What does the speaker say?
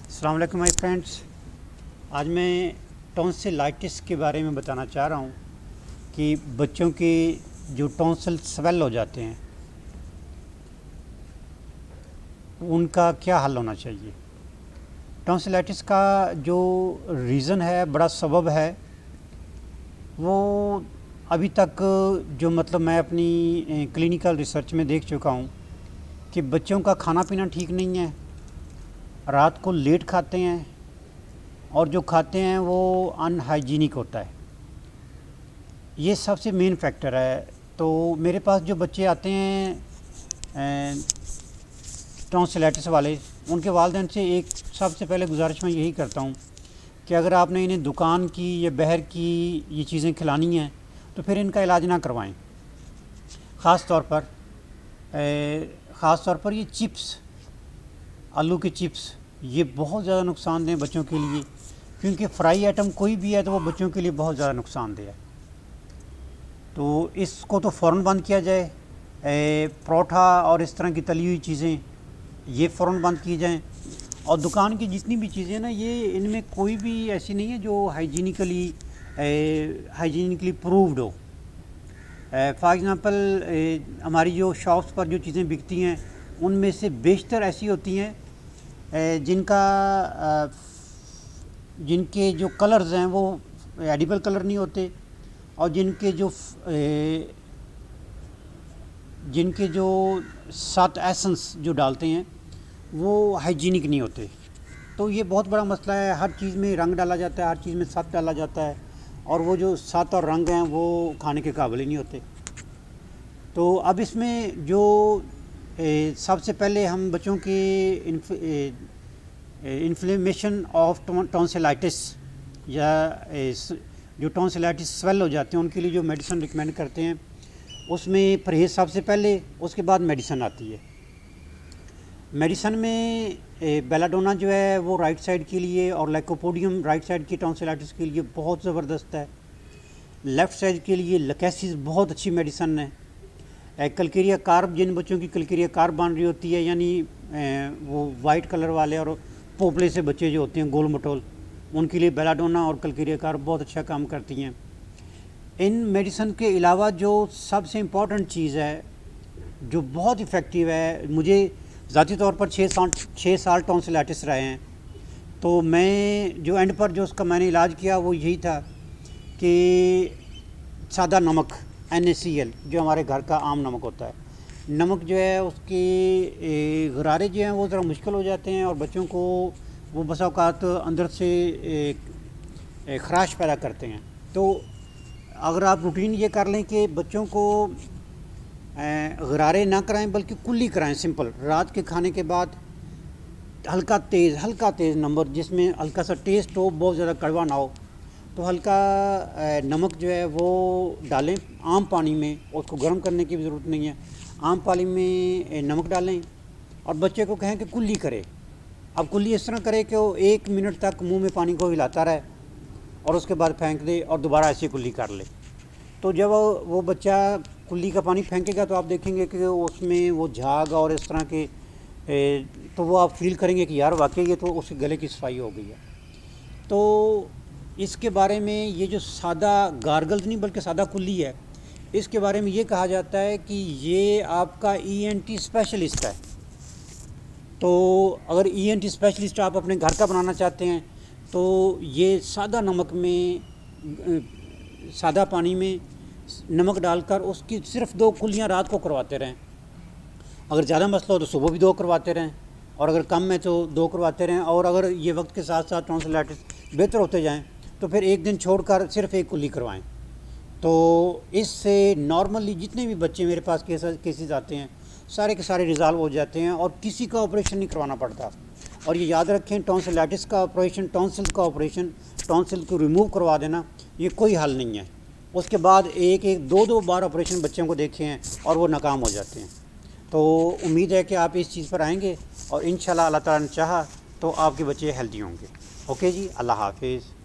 السلام علیکم my friends. آج میں ٹونسلائٹس کے بارے میں بتانا چاہ رہا ہوں کہ بچوں کے جو ٹونسل سویل ہو جاتے ہیں ان کا کیا حل ہونا چاہیے. ٹونسلائٹس کا جو ریزن ہے، بڑا سبب ہے، وہ ابھی تک جو میں اپنی کلینیکل ریسرچ میں دیکھ چکا ہوں کہ بچوں کا کھانا پینا ٹھیک نہیں ہے، رات کو لیٹ کھاتے ہیں، اور جو کھاتے ہیں وہ ان ہائیجینک ہوتا ہے. یہ سب سے مین فیکٹر ہے. تو میرے پاس جو بچے آتے ہیں ٹونسلائٹس والے، ان کے والدین سے ایک سب سے پہلے گزارش میں یہی کرتا ہوں کہ اگر آپ نے انہیں دکان کی یا باہر کی یہ چیزیں کھلانی ہیں تو پھر ان کا علاج نہ کروائیں. خاص طور پر یہ چپس، آلو کے چپس، یہ بہت زیادہ نقصان دہ بچوں کے لیے، کیونکہ فرائی آئٹم کوئی بھی ہے تو وہ بچوں کے لیے بہت زیادہ نقصان دہ ہے. تو اس کو تو فوراً بند کیا جائے. پروٹھا اور اس طرح کی تلی ہوئی چیزیں یہ فوراً بند کی جائیں. اور دکان کی جتنی بھی چیزیں ہیں نا، یہ ان میں کوئی بھی ایسی نہیں ہے جو ہائیجینکلی پرووڈ ہو. فار ایگزامپل ہماری جو شاپس پر جو چیزیں بکتی ہیں ان میں سے بیشتر ایسی ہوتی ہیں جن کے جو کلرز ہیں وہ ایڈیبل کلر نہیں ہوتے، اور جن کے جو سات ایسنس جو ڈالتے ہیں وہ ہائیجینک نہیں ہوتے. تو یہ بہت بڑا مسئلہ ہے. ہر چیز میں رنگ ڈالا جاتا ہے، ہر چیز میں سات ڈالا جاتا ہے، اور وہ جو سات اور رنگ ہیں وہ کھانے کے قابل ہی نہیں ہوتے. تو اب اس میں جو سب سے پہلے ہم بچوں کے انفلیمیشن آف ٹونسلائٹس یا جو ٹونسلائٹس سویل ہو جاتے ہیں ان کے لیے جو میڈیسن ریکمینڈ کرتے ہیں، اس میں پرہیز سب سے پہلے، اس کے بعد میڈیسن آتی ہے. میڈیسن میں بیلاڈونا جو ہے وہ رائٹ سائڈ کے لیے، اور لیکوپوڈیم رائٹ سائڈ کی ٹونسلائٹس کے لیے بہت زبردست ہے. لیفٹ سائڈ کے لیے لکیسس بہت اچھی میڈیسن ہے. کلکیریا کارب، جن بچوں کی کلکیریا کارب بن رہی ہوتی ہے، یعنی وہ وائٹ کلر والے اور پوپلے سے بچے جو ہوتے ہیں گول مٹول، ان کے لیے بیلاڈونا اور کلکیریا کارب بہت اچھا کام کرتی ہیں. ان میڈیسن کے علاوہ جو سب سے امپورٹنٹ چیز ہے جو بہت افیکٹو ہے، مجھے ذاتی طور پر 6 سال ٹونسلائٹس رہے ہیں، تو میں جو اینڈ پر جو اس کا میں نے علاج کیا وہ یہی تھا کہ سادہ نمک NaCl جو ہمارے گھر کا عام نمک ہوتا ہے، نمک جو ہے اس کے غرارے جو ہیں وہ ذرا مشکل ہو جاتے ہیں، اور بچوں کو وہ بسا اوقات اندر سے خراش پیدا کرتے ہیں. تو اگر آپ روٹین یہ کر لیں کہ بچوں کو غرارے نہ کرائیں بلکہ کلی کرائیں، سمپل، رات کے کھانے کے بعد ہلکا تیز نمبر، جس میں ہلکا سا ٹیسٹ ہو، بہت زیادہ کڑوا نہ ہو، تو ہلکا نمک جو ہے وہ ڈالیں عام پانی میں. اس کو گرم کرنے کی بھی ضرورت نہیں ہے، عام پانی میں نمک ڈالیں اور بچے کو کہیں کہ کلی کرے. اب کلی اس طرح کرے کہ وہ 1 منٹ تک منہ میں پانی کو ہلاتا رہے اور اس کے بعد پھینک دے اور دوبارہ ایسی کلی کر لے. تو جب وہ بچہ کلی کا پانی پھینکے گا تو آپ دیکھیں گے کہ اس میں وہ جھاگ اور اس طرح کے تو وہ آپ فیل کریں گے کہ یار واقعی یہ تو اس کے گلے کی صفائی ہو گئی ہے. تو اس کے بارے میں یہ جو سادہ گارگلز نہیں بلکہ سادہ کلی ہے، اس کے بارے میں یہ کہا جاتا ہے کہ یہ آپ کا ENT اسپیشلسٹ ہے. تو اگر ENT اسپیشلسٹ آپ اپنے گھر کا بنانا چاہتے ہیں تو یہ سادہ نمک میں، سادہ پانی میں نمک ڈال کر اس کی صرف 2 کلیاں رات کو کرواتے رہیں. اگر زیادہ مسئلہ ہو تو صبح بھی 2 کرواتے رہیں، اور اگر کم ہے تو 2 کرواتے رہیں. اور اگر یہ وقت کے ساتھ ساتھ ٹونسلائٹس بہتر ہوتے جائیں تو پھر 1 دن چھوڑ کر صرف 1 کلی کروائیں. تو اس سے نارملی جتنے بھی بچے میرے پاس کیسز آتے ہیں سارے کے سارے ریزالو ہو جاتے ہیں، اور کسی کا آپریشن نہیں کروانا پڑتا. اور یہ یاد رکھیں، ٹونسلائٹس کا آپریشن، ٹونسل کو ریموو کروا دینا یہ کوئی حل نہیں ہے. اس کے بعد 2 بار آپریشن بچوں کو دیکھے ہیں اور وہ ناکام ہو جاتے ہیں. تو امید ہے کہ آپ اس چیز پر آئیں گے، اور انشاءاللہ اللہ تعالیٰ نے چاہا تو آپ کے بچے ہیلدی ہوں گے. اوکے جی، اللہ حافظ.